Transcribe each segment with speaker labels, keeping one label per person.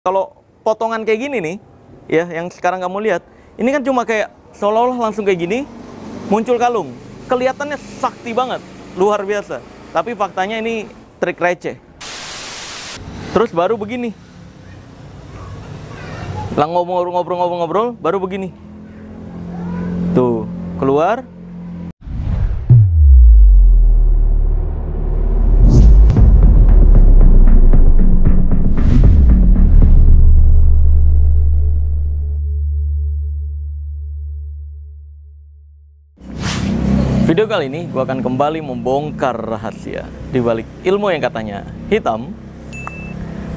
Speaker 1: Kalau potongan kayak gini nih, ya, yang sekarang kamu lihat, ini kan cuma kayak seolah-olah langsung kayak gini, muncul kalung. Kelihatannya sakti banget, luar biasa. Tapi faktanya ini trik receh. Terus baru begini. Lah ngobrol-ngobrol, baru begini. Tuh, keluar. Video kali ini gue akan kembali membongkar rahasia di balik ilmu yang katanya hitam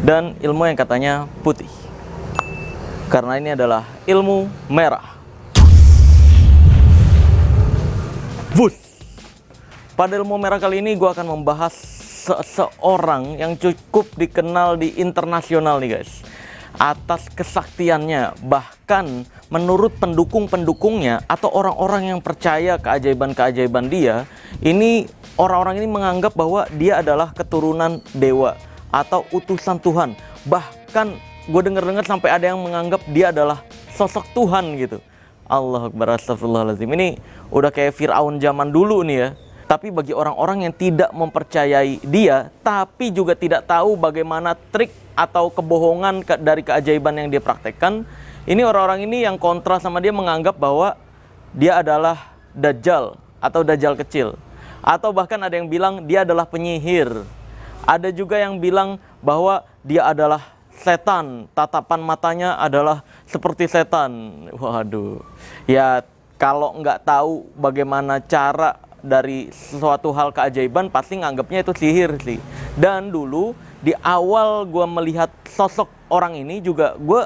Speaker 1: dan ilmu yang katanya putih. Karena ini adalah ilmu merah. Bus. Pada ilmu merah kali ini gue akan membahas seseorang yang cukup dikenal di internasional nih guys, atas kesaktiannya. Bahkan menurut pendukung-pendukungnya atau orang-orang yang percaya keajaiban-keajaiban dia, ini orang-orang ini menganggap bahwa dia adalah keturunan dewa atau utusan Tuhan. Bahkan gue denger-dengar sampai ada yang menganggap dia adalah sosok Tuhan gitu. Allahu Akbar, astagfirullahaladzim. Ini udah kayak Fir'aun zaman dulu nih ya. Tapi bagi orang-orang yang tidak mempercayai dia, tapi juga tidak tahu bagaimana trik atau kebohongan dari keajaiban yang dia praktekkan, ini orang-orang ini yang kontra sama dia menganggap bahwa dia adalah Dajjal atau Dajjal kecil. Atau bahkan ada yang bilang dia adalah penyihir. Ada juga yang bilang bahwa dia adalah setan, tatapan matanya adalah seperti setan. Waduh, ya kalau nggak tahu bagaimana cara dari suatu hal keajaiban, pasti nganggapnya itu sihir sih. Dan dulu di awal gue melihat sosok orang ini juga gue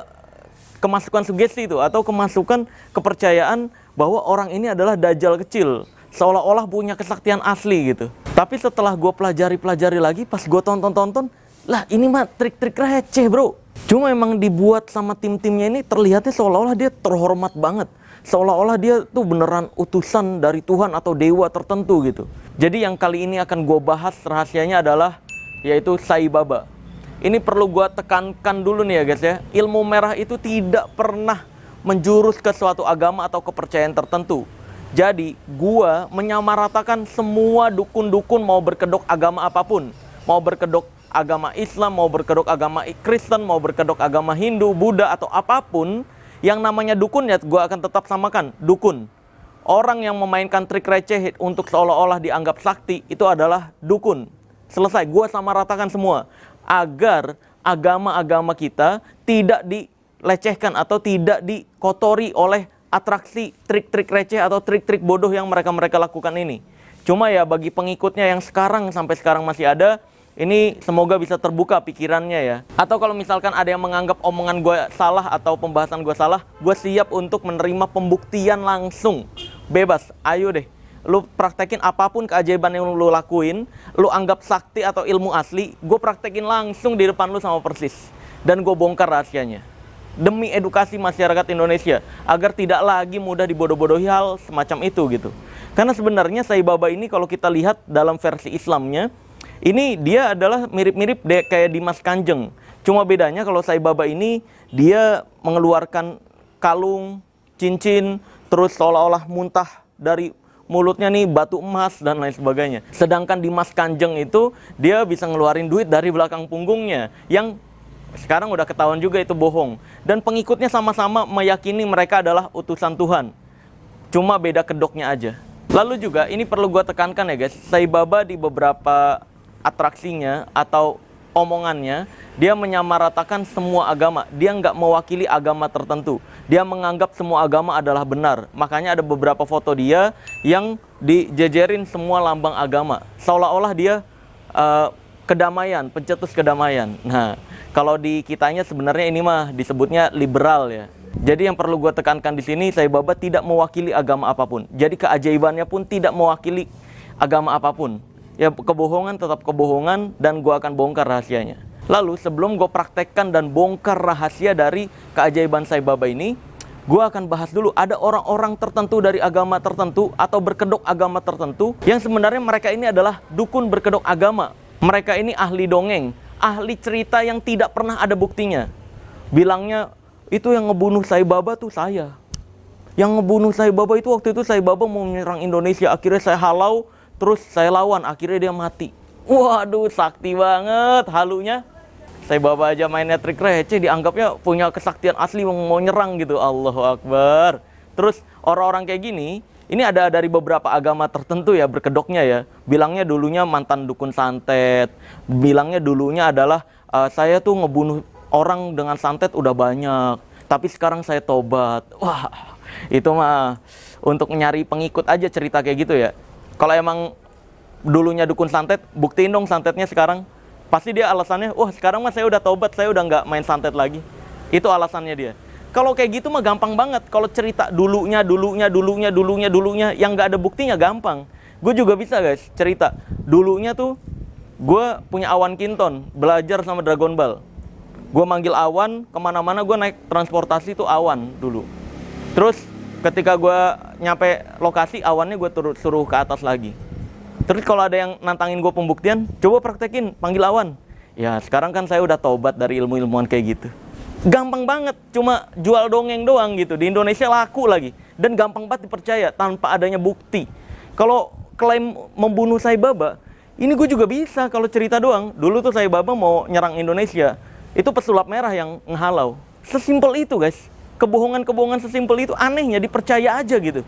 Speaker 1: kemasukan sugesti itu, atau kemasukan kepercayaan bahwa orang ini adalah Dajjal kecil, seolah-olah punya kesaktian asli gitu. Tapi setelah gue pelajari lagi, pas gue tonton, lah ini mah trik-trik receh bro. Cuma emang dibuat sama tim-timnya ini terlihatnya seolah-olah dia terhormat banget, seolah-olah dia tuh beneran utusan dari Tuhan atau dewa tertentu gitu. Jadi yang kali ini akan gue bahas rahasianya adalah yaitu Sai Baba. Ini perlu gue tekankan dulu nih ya guys ya. Ilmu merah itu tidak pernah menjurus ke suatu agama atau kepercayaan tertentu. Jadi gue menyamaratakan semua dukun-dukun mau berkedok agama apapun. Mau berkedok agama Islam, mau berkedok agama Kristen, mau berkedok agama Hindu, Buddha atau apapun. Yang namanya dukun ya gue akan tetap samakan, dukun. Orang yang memainkan trik receh untuk seolah-olah dianggap sakti itu adalah dukun. Selesai, gue samaratakan semua. Agar agama-agama kita tidak dilecehkan atau tidak dikotori oleh atraksi trik-trik receh atau trik-trik bodoh yang mereka lakukan ini. Cuma ya bagi pengikutnya yang sampai sekarang masih ada, ini semoga bisa terbuka pikirannya ya. Atau kalau misalkan ada yang menganggap omongan gue salah atau pembahasan gue salah, gue siap untuk menerima pembuktian langsung. Bebas, ayo deh. Lu praktekin apapun keajaiban yang lu lakuin, lu anggap sakti atau ilmu asli, gue praktekin langsung di depan lu sama persis. Dan gue bongkar rahasianya. Demi edukasi masyarakat Indonesia, agar tidak lagi mudah dibodoh-bodohi hal semacam itu gitu. Karena sebenarnya Sai Baba ini kalau kita lihat dalam versi Islamnya, ini dia adalah mirip-mirip kayak Dimas Kanjeng. Cuma bedanya kalau Sai Baba ini, dia mengeluarkan kalung, cincin, terus seolah-olah muntah dari mulutnya nih batu emas dan lain sebagainya. Sedangkan Dimas Kanjeng itu dia bisa ngeluarin duit dari belakang punggungnya, yang sekarang udah ketahuan juga itu bohong. Dan pengikutnya sama-sama meyakini mereka adalah utusan Tuhan. Cuma beda kedoknya aja. Lalu juga ini perlu gue tekankan ya guys, Sai Baba di beberapa atraksinya atau omongannya, dia menyamaratakan semua agama. Dia nggak mewakili agama tertentu. Dia menganggap semua agama adalah benar. Makanya ada beberapa foto dia yang dijejerin semua lambang agama. Seolah-olah dia kedamaian, pencetus kedamaian. Nah, kalau di kitanya sebenarnya ini mah disebutnya liberal ya. Jadi yang perlu gue tekankan di sini, Sai Baba tidak mewakili agama apapun. Jadi keajaibannya pun tidak mewakili agama apapun. Ya kebohongan tetap kebohongan, dan gue akan bongkar rahasianya. Lalu sebelum gue praktekkan dan bongkar rahasia dari keajaiban Sai Baba ini, gue akan bahas dulu ada orang-orang tertentu dari agama tertentu atau berkedok agama tertentu yang sebenarnya mereka ini adalah dukun berkedok agama. Mereka ini ahli dongeng, ahli cerita yang tidak pernah ada buktinya. Bilangnya itu yang ngebunuh Sai Baba tuh saya. Yang ngebunuh Sai Baba itu waktu itu Sai Baba mau menyerang Indonesia. Akhirnya saya halau, terus saya lawan. Akhirnya dia mati. Waduh, sakti banget halunya. Sai Baba aja mainnya trik receh, dianggapnya punya kesaktian asli mau nyerang gitu. Allahu Akbar. Terus orang-orang kayak gini, ini ada dari beberapa agama tertentu ya berkedoknya ya. Bilangnya dulunya mantan dukun santet. Bilangnya dulunya adalah saya tuh ngebunuh orang dengan santet udah banyak. Tapi sekarang saya tobat. Wah, itu mah untuk nyari pengikut aja cerita kayak gitu ya. Kalau emang dulunya dukun santet, buktiin dong santetnya sekarang. Pasti dia alasannya, wah sekarang mah saya udah tobat, saya udah nggak main santet lagi. Itu alasannya dia. Kalau kayak gitu mah gampang banget. Kalau cerita dulunya, yang nggak ada buktinya gampang. Gue juga bisa guys cerita. Dulunya tuh, gue punya Awan Kinton, belajar sama Dragon Ball. Gue manggil Awan, kemana-mana gue naik transportasi tuh Awan dulu. Terus ketika gue nyampe lokasi, Awannya gue suruh ke atas lagi. Terus kalau ada yang nantangin gue pembuktian, coba praktekin, panggil Awan. Ya sekarang kan saya udah tobat dari ilmu-ilmuan kayak gitu. Gampang banget, cuma jual dongeng doang gitu. Di Indonesia laku lagi. Dan gampang banget dipercaya tanpa adanya bukti. Kalau klaim membunuh Sai Baba, ini gue juga bisa kalau cerita doang. Dulu tuh Sai Baba mau nyerang Indonesia. Itu pesulap merah yang ngehalau. Sesimpel itu guys. Kebohongan-kebohongan sesimpel itu anehnya dipercaya aja gitu.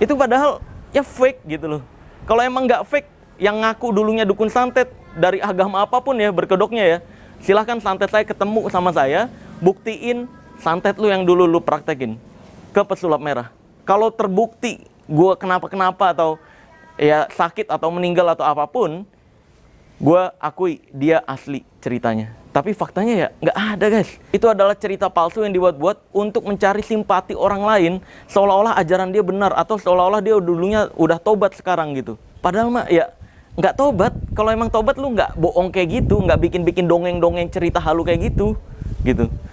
Speaker 1: Itu padahal ya fake gitu loh. Kalau emang nggak fake, yang ngaku dulunya dukun santet dari agama apapun ya berkedoknya ya, silahkan santet saya ketemu sama saya, buktiin santet lu yang dulu lu praktekin ke pesulap merah. Kalau terbukti gue kenapa-kenapa atau ya sakit atau meninggal atau apapun, gue akui dia asli ceritanya. Tapi faktanya ya nggak ada guys. Itu adalah cerita palsu yang dibuat-buat untuk mencari simpati orang lain, seolah-olah ajaran dia benar atau seolah-olah dia dulunya udah tobat sekarang gitu. Padahal mah ya nggak tobat. Kalau emang tobat lu nggak bohong kayak gitu, nggak bikin-bikin dongeng-dongeng cerita halu kayak gitu.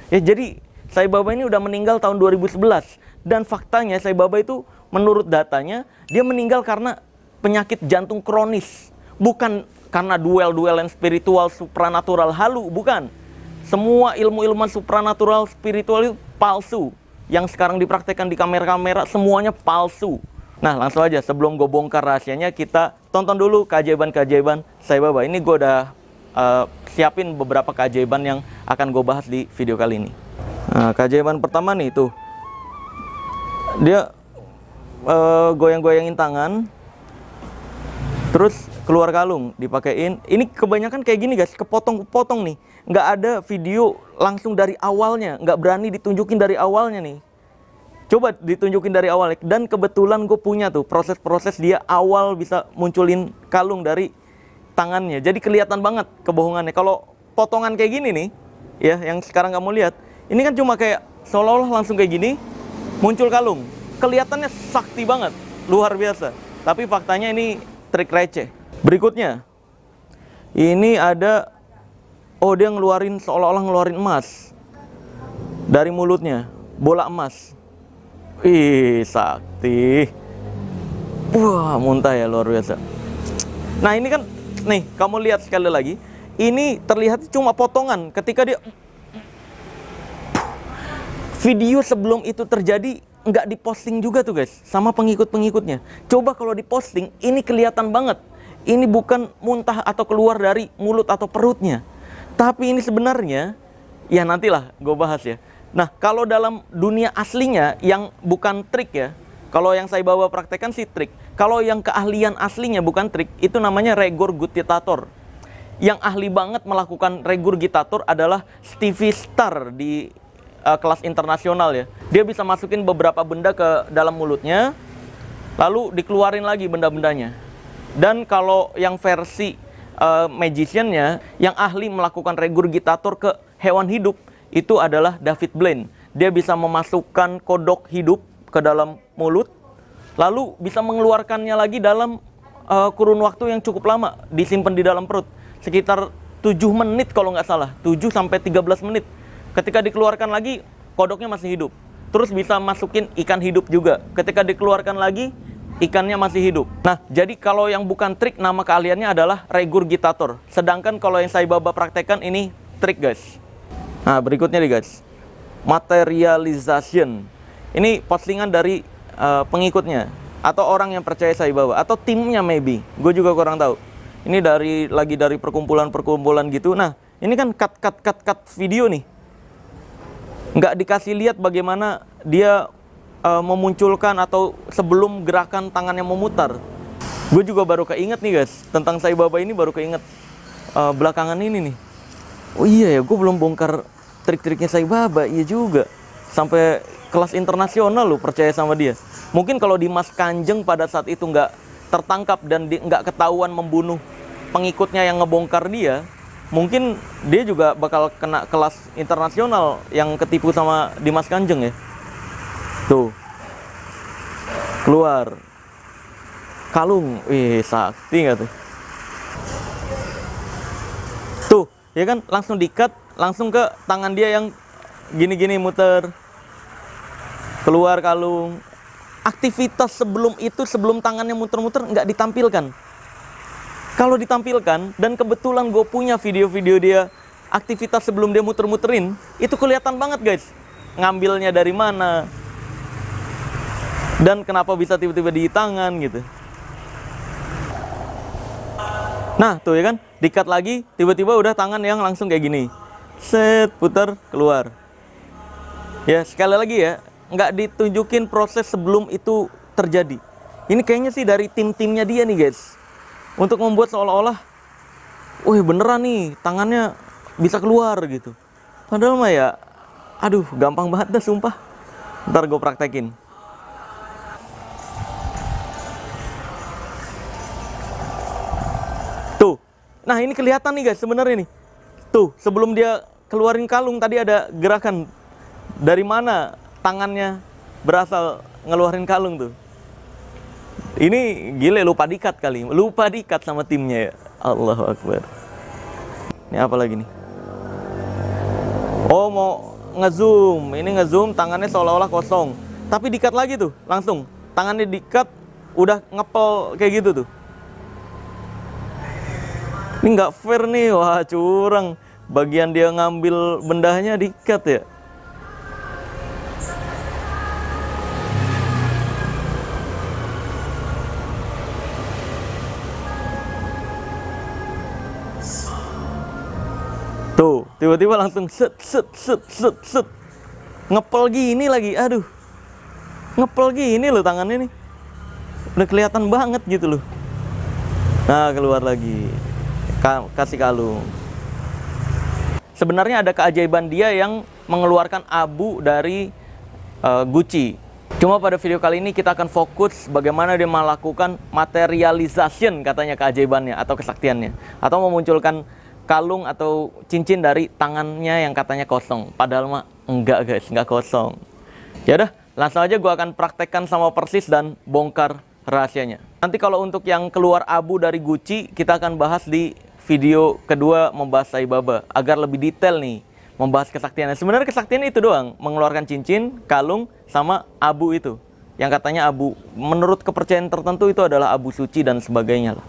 Speaker 1: Ya jadi Sai Baba ini udah meninggal tahun 2011 dan faktanya Sai Baba itu menurut datanya dia meninggal karena penyakit jantung kronis. Bukan karena duel-duelan spiritual supranatural halu, bukan. Semua ilmu-ilmuan supranatural spiritual itu palsu. Yang sekarang dipraktekkan di kamera-kamera semuanya palsu. Nah langsung aja sebelum gue bongkar rahasianya, kita tonton dulu keajaiban-keajaiban Sai Baba. Ini gue udah siapin beberapa keajaiban yang akan gue bahas di video kali ini. Nah, keajaiban pertama nih tuh, dia goyang-goyangin tangan, terus keluar kalung, dipakein. Ini kebanyakan kayak gini guys, kepotong-kepotong nih. Nggak ada video langsung dari awalnya, nggak berani ditunjukin dari awalnya nih. Coba ditunjukin dari awal. Dan kebetulan gue punya tuh proses-proses dia awal bisa munculin kalung dari tangannya. Jadi kelihatan banget kebohongannya. Kalau potongan kayak gini nih, ya yang sekarang kamu lihat, ini kan cuma kayak seolah-olah langsung kayak gini muncul kalung. Kelihatannya sakti banget, luar biasa. Tapi faktanya ini trik receh. Berikutnya, ini ada, oh dia ngeluarin seolah-olah ngeluarin emas dari mulutnya, bola emas. Ih, sakti. Wah, muntah ya, luar biasa. Nah ini kan, nih kamu lihat sekali lagi, ini terlihat cuma potongan. Ketika dia video sebelum itu terjadi nggak diposting juga tuh guys sama pengikut-pengikutnya. Coba kalau diposting, ini kelihatan banget. Ini bukan muntah atau keluar dari mulut atau perutnya, tapi ini sebenarnya, ya nantilah gue bahas ya. Nah kalau dalam dunia aslinya yang bukan trik ya, kalau yang saya bawa praktekkan sih trik. Kalau yang keahlian aslinya bukan trik, itu namanya regurgitator. Yang ahli banget melakukan regurgitator adalah Stevie Star di kelas internasional ya. Dia bisa masukin beberapa benda ke dalam mulutnya, lalu dikeluarin lagi benda-bendanya. Dan kalau yang versi magiciannya, yang ahli melakukan regurgitator ke hewan hidup, itu adalah David Blaine. Dia bisa memasukkan kodok hidup ke dalam mulut, lalu bisa mengeluarkannya lagi dalam kurun waktu yang cukup lama, disimpan di dalam perut. Sekitar 7 menit kalau nggak salah, 7 sampai 13 menit. Ketika dikeluarkan lagi, kodoknya masih hidup. Terus bisa masukin ikan hidup juga. Ketika dikeluarkan lagi, ikannya masih hidup. Nah, jadi kalau yang bukan trik, nama keahliannya adalah regurgitator. Sedangkan kalau yang saya Baba praktekkan ini trik guys. Nah, berikutnya nih guys, materialization. Ini postingan dari pengikutnya atau orang yang percaya Sai Baba atau timnya maybe. Gue juga kurang tahu. Ini lagi dari perkumpulan gitu. Nah, ini kan cut video nih. Nggak dikasih lihat bagaimana dia memunculkan atau sebelum gerakan tangannya memutar. Gue juga baru keinget nih guys, tentang Sai Baba ini baru keinget belakangan ini nih. Oh iya ya, gue belum bongkar trik-triknya Sai Baba. Iya juga, sampai kelas internasional lu percaya sama dia. Mungkin kalau Dimas Kanjeng pada saat itu nggak tertangkap dan nggak ketahuan membunuh pengikutnya yang ngebongkar dia, mungkin dia juga bakal kena kelas internasional yang ketipu sama Dimas Kanjeng ya. Tuh, keluar kalung, sakti nggak tuh? Tuh, ya kan, langsung di-cut, langsung ke tangan dia yang gini-gini muter, keluar kalung. Aktivitas sebelum itu, sebelum tangannya muter-muter, nggak ditampilkan. Kalau ditampilkan, dan kebetulan gue punya video-video dia aktivitas sebelum dia muter-muterin, itu kelihatan banget guys, ngambilnya dari mana, dan kenapa bisa tiba-tiba di tangan gitu. Nah tuh ya kan, di-cut lagi, tiba-tiba udah tangan yang langsung kayak gini, set, putar, keluar. Ya sekali lagi ya, nggak ditunjukin proses sebelum itu terjadi. Ini kayaknya sih dari tim-timnya dia nih guys, untuk membuat seolah-olah, wih beneran nih tangannya bisa keluar gitu. Padahal mah ya, aduh gampang banget dah sumpah. Ntar gue praktekin. Tuh, nah ini kelihatan nih guys sebenarnya nih. Tuh, sebelum dia keluarin kalung tadi ada gerakan dari mana tangannya berasal ngeluarin kalung tuh. Ini gile, lupa di-cut kali. Lupa di-cut sama timnya ya. Allahu Akbar. Ini apa lagi nih? Oh, mau ngezoom. Ini ngezoom tangannya seolah-olah kosong. Tapi di-cut lagi tuh, langsung. Tangannya di-cut, udah ngepel kayak gitu tuh. Ini nggak fair nih. Wah, curang. Bagian dia ngambil bendahnya di-cut ya. Tuh, tiba-tiba langsung set. Ngepel gini lagi, aduh. Ngepel gini loh tangannya nih. Udah kelihatan banget gitu loh. Nah, keluar lagi. Kasih kalung. Sebenarnya ada keajaiban dia yang mengeluarkan abu dari Gucci. Cuma pada video kali ini kita akan fokus bagaimana dia melakukan materialization, katanya keajaibannya atau kesaktiannya. Atau memunculkan kalung atau cincin dari tangannya yang katanya kosong. Padahal mah enggak guys, enggak kosong. Ya udah, langsung aja gue akan praktekkan sama persis dan bongkar rahasianya. Nanti kalau untuk yang keluar abu dari Gucci, kita akan bahas di video kedua membahas Sai Baba agar lebih detail nih membahas kesaktiannya. Sebenarnya kesaktiannya itu doang, mengeluarkan cincin, kalung, sama abu itu. Yang katanya abu, menurut kepercayaan tertentu itu adalah abu suci dan sebagainya lah.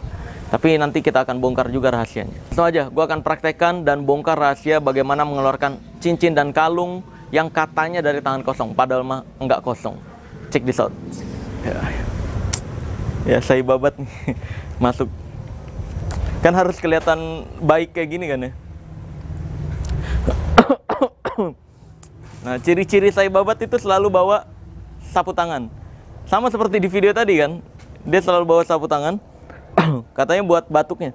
Speaker 1: Tapi nanti kita akan bongkar juga rahasianya. Langsung aja, gue akan praktekkan dan bongkar rahasia bagaimana mengeluarkan cincin dan kalung yang katanya dari tangan kosong. Padahal mah enggak kosong. Check this out. Ya Sai Babat nih masuk. Kan harus kelihatan baik kayak gini kan ya. Nah, ciri-ciri Sai Babat itu selalu bawa sapu tangan. Sama seperti di video tadi kan. Dia selalu bawa sapu tangan. Katanya buat batuknya.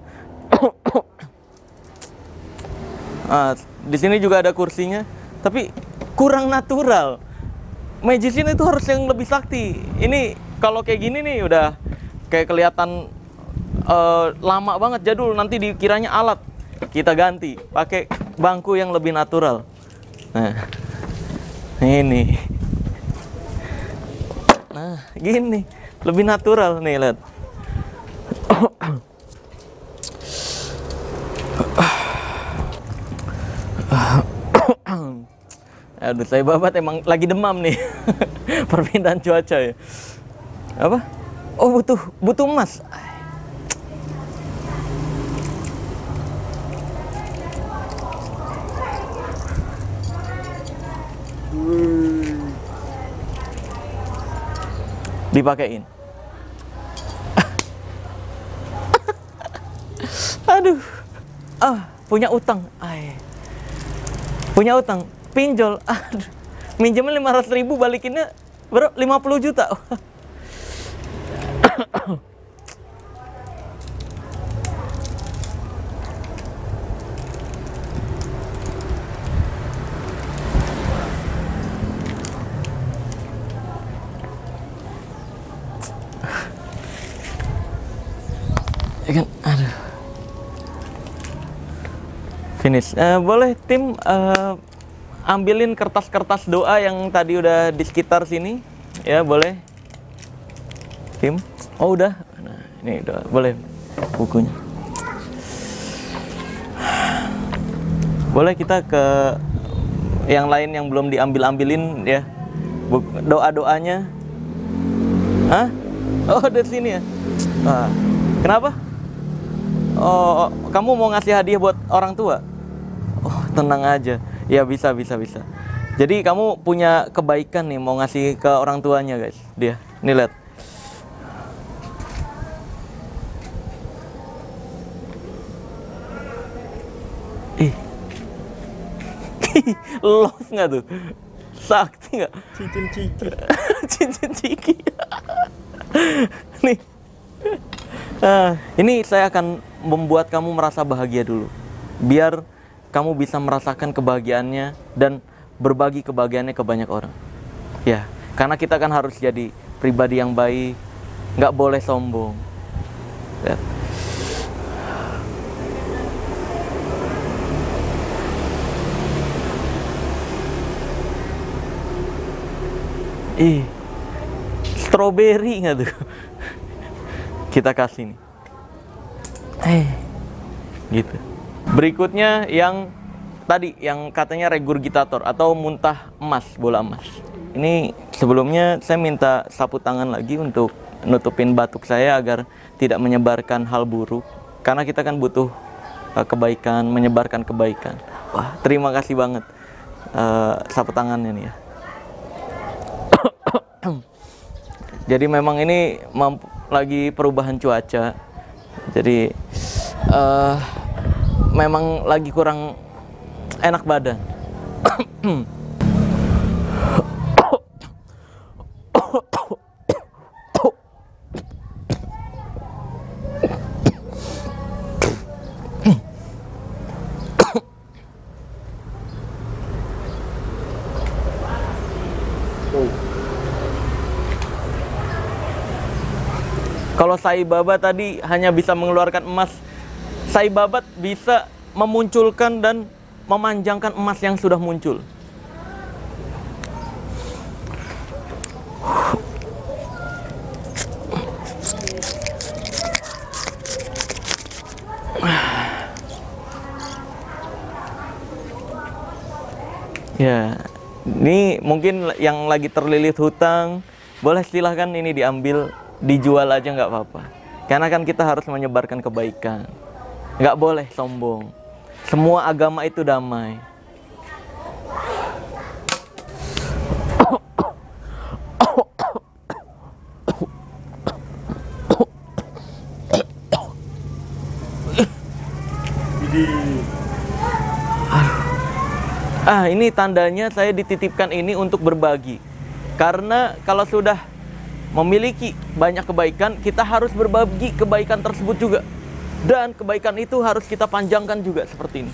Speaker 1: Nah, di sini juga ada kursinya, tapi kurang natural. Magician itu harus yang lebih sakti. Ini kalau kayak gini nih udah kayak kelihatan lama banget, jadul. Nanti dikiranya alat. Kita ganti, pakai bangku yang lebih natural. Nah, ini. Nah, gini, lebih natural nih, lihat. Aduh, Sai Babat emang lagi demam nih. Perpindahan cuaca ya. Apa? Oh, butuh emas. Dipakein. Aduh. Punya utang. Punya utang, pinjol. Aduh. Minjemnya 500.000, balikinnya bro 50 juta. Ya kan, aduh. Finish. Boleh tim ambilin kertas-kertas doa yang tadi udah di sekitar sini, ya boleh. Tim. Oh udah. Nah ini udah boleh bukunya. Boleh kita ke yang lain yang belum diambil-ambilin ya. Doa-doanya. Hah? Oh dari sini ya. Kenapa? Oh, kamu mau ngasih hadiah buat orang tua? Oh, tenang aja. Ya bisa. Jadi kamu punya kebaikan nih mau ngasih ke orang tuanya, guys. Dia. Nih lihat. Ih. Love nggak tuh? Sakti nggak?
Speaker 2: Cincin ciki.
Speaker 1: Cincin ciki. Nih. Ini saya akan membuat kamu merasa bahagia dulu, biar kamu bisa merasakan kebahagiaannya dan berbagi kebahagiaannya ke banyak orang. Ya, karena kita kan harus jadi pribadi yang baik, nggak boleh sombong. Lihat. Strawberry nggak tuh? Kita kasih nih. Gitu. Berikutnya yang tadi yang katanya regurgitator atau muntah emas, bola emas. Ini sebelumnya saya minta sapu tangan lagi untuk nutupin batuk saya agar tidak menyebarkan hal buruk. Karena kita kan butuh kebaikan, menyebarkan kebaikan. Wah, terima kasih banget sapu tangannya nih ya. Jadi memang ini lagi perubahan cuaca, jadi memang lagi kurang enak badan. Kalau Sai Baba tadi hanya bisa mengeluarkan emas, Sai Babat bisa memunculkan dan memanjangkan emas yang sudah muncul. Ya, ini mungkin yang lagi terlilit hutang, boleh silahkan ini diambil, dijual aja nggak apa-apa. Karena kan kita harus menyebarkan kebaikan, nggak boleh sombong. Semua agama itu damai. Ini tandanya saya dititipkan ini untuk berbagi. Karena kalau sudah memiliki banyak kebaikan, kita harus berbagi kebaikan tersebut juga. Dan kebaikan itu harus kita panjangkan juga seperti ini.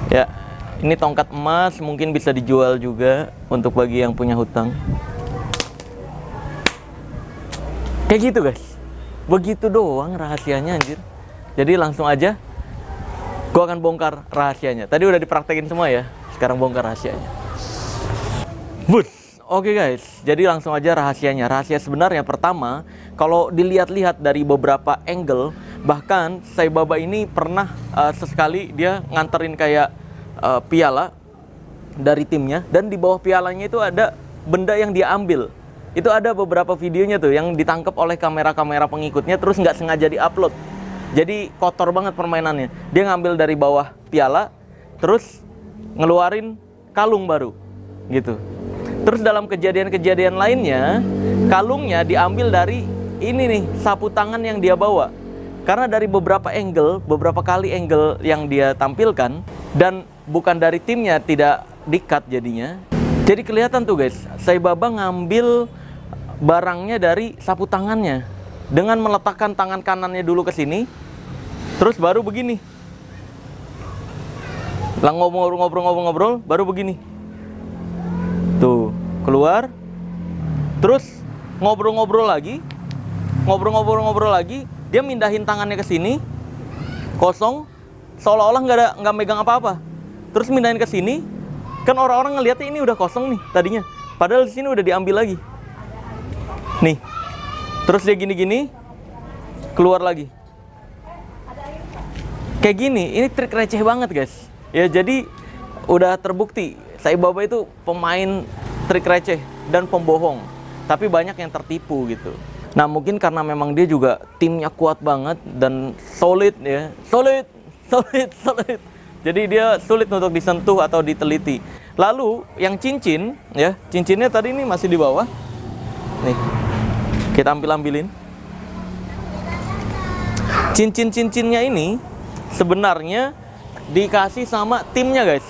Speaker 1: Ya, ini tongkat emas mungkin bisa dijual juga untuk bagi yang punya hutang. Kayak gitu guys. Begitu doang rahasianya anjir. Jadi langsung aja gua akan bongkar rahasianya. Tadi udah dipraktekin semua ya. Sekarang bongkar rahasianya. Oke guys, jadi langsung aja rahasianya. Rahasia sebenarnya pertama, kalau dilihat-lihat dari beberapa angle, bahkan Sai Baba ini pernah sesekali dia nganterin kayak piala dari timnya, dan di bawah pialanya itu ada benda yang dia ambil. Itu ada beberapa videonya tuh yang ditangkap oleh kamera-kamera pengikutnya, terus nggak sengaja diupload. Jadi kotor banget permainannya. Dia ngambil dari bawah piala, terus ngeluarin kalung baru gitu. Terus dalam kejadian-kejadian lainnya, kalungnya diambil dari ini nih, sapu tangan yang dia bawa. Karena dari beberapa kali angle yang dia tampilkan, dan bukan dari timnya, tidak di-cut jadinya. Jadi kelihatan tuh guys, Sai Baba ngambil barangnya dari sapu tangannya dengan meletakkan tangan kanannya dulu ke sini, terus baru begini. Lah ngobrol-ngobrol baru begini. Tuh, keluar. Terus ngobrol-ngobrol lagi, dia mindahin tangannya ke sini, kosong, seolah-olah nggak megang apa-apa. Terus mindahin ke sini, kan orang-orang ngeliatnya ini udah kosong nih tadinya, padahal di sini udah diambil lagi. Nih, terus dia gini-gini, keluar lagi. Kayak gini, ini trik receh banget guys. Ya jadi udah terbukti Sai Baba itu pemain trik receh dan pembohong, tapi banyak yang tertipu gitu. Nah mungkin karena memang dia juga timnya kuat banget dan solid ya, solid. Jadi dia sulit untuk disentuh atau diteliti. Lalu yang cincin ya, cincinnya tadi ini masih di bawah. Nih, kita ambilin. Cincin-cincinnya ini sebenarnya dikasih sama timnya guys.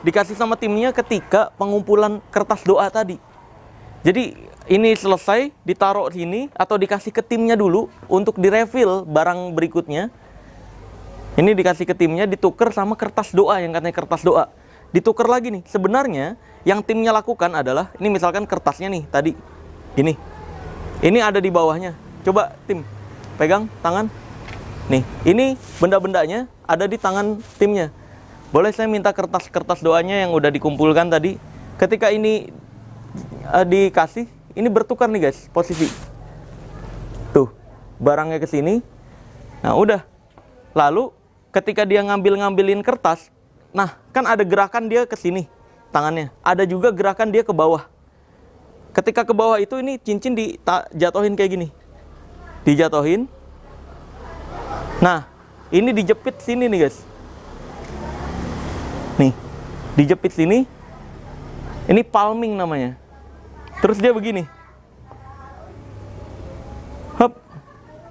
Speaker 1: Dikasih sama timnya ketika pengumpulan kertas doa tadi. Jadi ini selesai, ditaruh sini atau dikasih ke timnya dulu untuk direfill barang berikutnya. Ini dikasih ke timnya, ditukar sama kertas doa yang katanya kertas doa. Ditukar lagi nih. Sebenarnya yang timnya lakukan adalah, ini misalkan kertasnya nih tadi, gini. Ini ada di bawahnya. Coba tim, pegang tangan. Nih, ini benda-bendanya ada di tangan timnya. Boleh saya minta kertas-kertas doanya yang udah dikumpulkan tadi? Ketika ini dikasih, ini bertukar nih guys, posisi. Tuh, barangnya ke sini. Nah, udah. Lalu, ketika dia ngambilin kertas, nah, kan ada gerakan dia ke sini, tangannya. Ada juga gerakan dia ke bawah. Ketika ke bawah itu, ini cincin dijatuhin kayak gini. Dijatuhin. Nah, ini dijepit sini nih guys. Nih, dijepit sini. Ini palming namanya. Terus dia begini. Hop,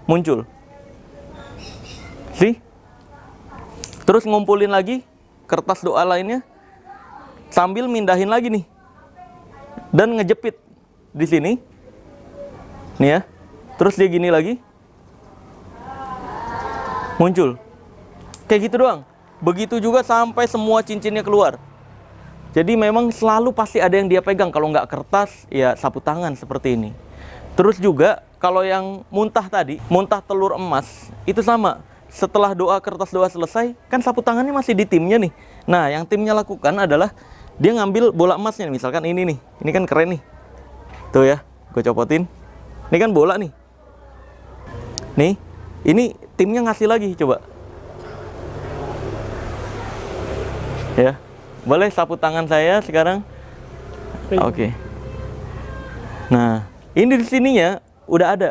Speaker 1: muncul. See? Terus ngumpulin lagi kertas doa lainnya sambil mindahin lagi nih. Dan ngejepit di sini. Nih ya. Terus dia gini lagi. Muncul. Kayak gitu doang. Begitu juga sampai semua cincinnya keluar. Jadi memang selalu pasti ada yang dia pegang. Kalau nggak kertas, ya sapu tangan seperti ini. Terus juga kalau yang muntah tadi, muntah telur emas, itu sama. Setelah doa kertas doa selesai, kan sapu tangannya masih di timnya nih. Nah, yang timnya lakukan adalah dia ngambil bola emasnya. Misalkan ini nih, ini kan keren nih. Tuh ya, gue copotin. Ini kan bola nih. Nih, ini timnya ngasih lagi, coba. Ya, boleh sapu tangan saya sekarang. Oke. Nah, ini di sininya udah ada.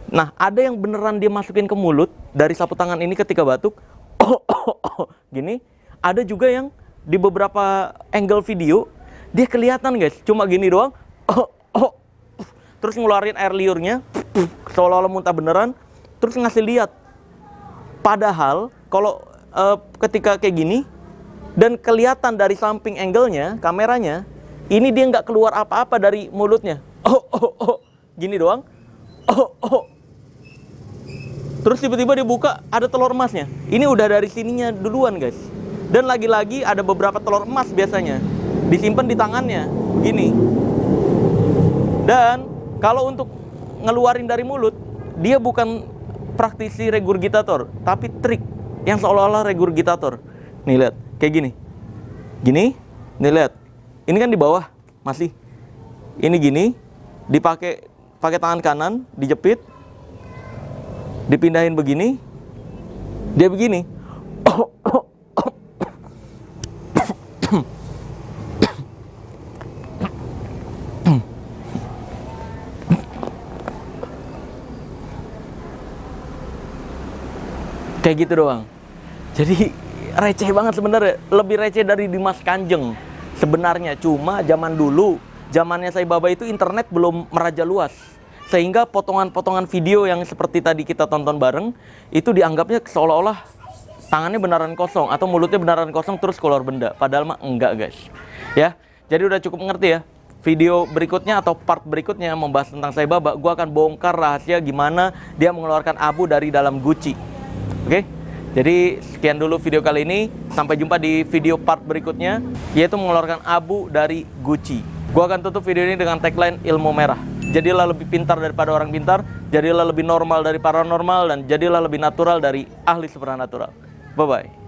Speaker 1: Nah, ada yang beneran dia masukin ke mulut dari sapu tangan ini ketika batuk. Gini. Ada juga yang di beberapa angle video dia kelihatan guys, cuma gini doang. Terus ngeluarin air liurnya, seolah-olah muntah beneran. Terus ngasih lihat. Padahal kalau ketika kayak gini dan kelihatan dari samping angle-nya, kameranya, ini dia nggak keluar apa-apa dari mulutnya. Gini doang. Terus tiba-tiba dibuka, ada telur emasnya. Ini udah dari sininya duluan guys. Dan lagi-lagi ada beberapa telur emas biasanya disimpan di tangannya, gini. Dan kalau untuk ngeluarin dari mulut, dia bukan praktisi regurgitator, tapi trik yang seolah-olah regurgitator. Nih lihat, kayak gini. Gini, nih lihat. Ini kan di bawah masih. Ini gini, pakai tangan kanan, dijepit. Dipindahin begini. Dia begini. Kayak gitu doang. Jadi receh banget sebenarnya, lebih receh dari Dimas Kanjeng sebenarnya. Cuma zaman dulu, zamannya Saibaba itu internet belum merajaluas, sehingga potongan-potongan video yang seperti tadi kita tonton bareng itu dianggapnya seolah-olah tangannya beneran kosong atau mulutnya beneran kosong terus keluar benda, padahal mah enggak guys. Ya, jadi udah cukup mengerti ya. Video berikutnya atau part berikutnya membahas tentang Saibaba, gue akan bongkar rahasia gimana dia mengeluarkan abu dari dalam guci. Oke, jadi sekian dulu video kali ini. Sampai jumpa di video part berikutnya, yaitu mengeluarkan abu dari guci. Gue akan tutup video ini dengan tagline ilmu merah. Jadilah lebih pintar daripada orang pintar, jadilah lebih normal dari paranormal, dan jadilah lebih natural dari ahli supernatural. Bye-bye.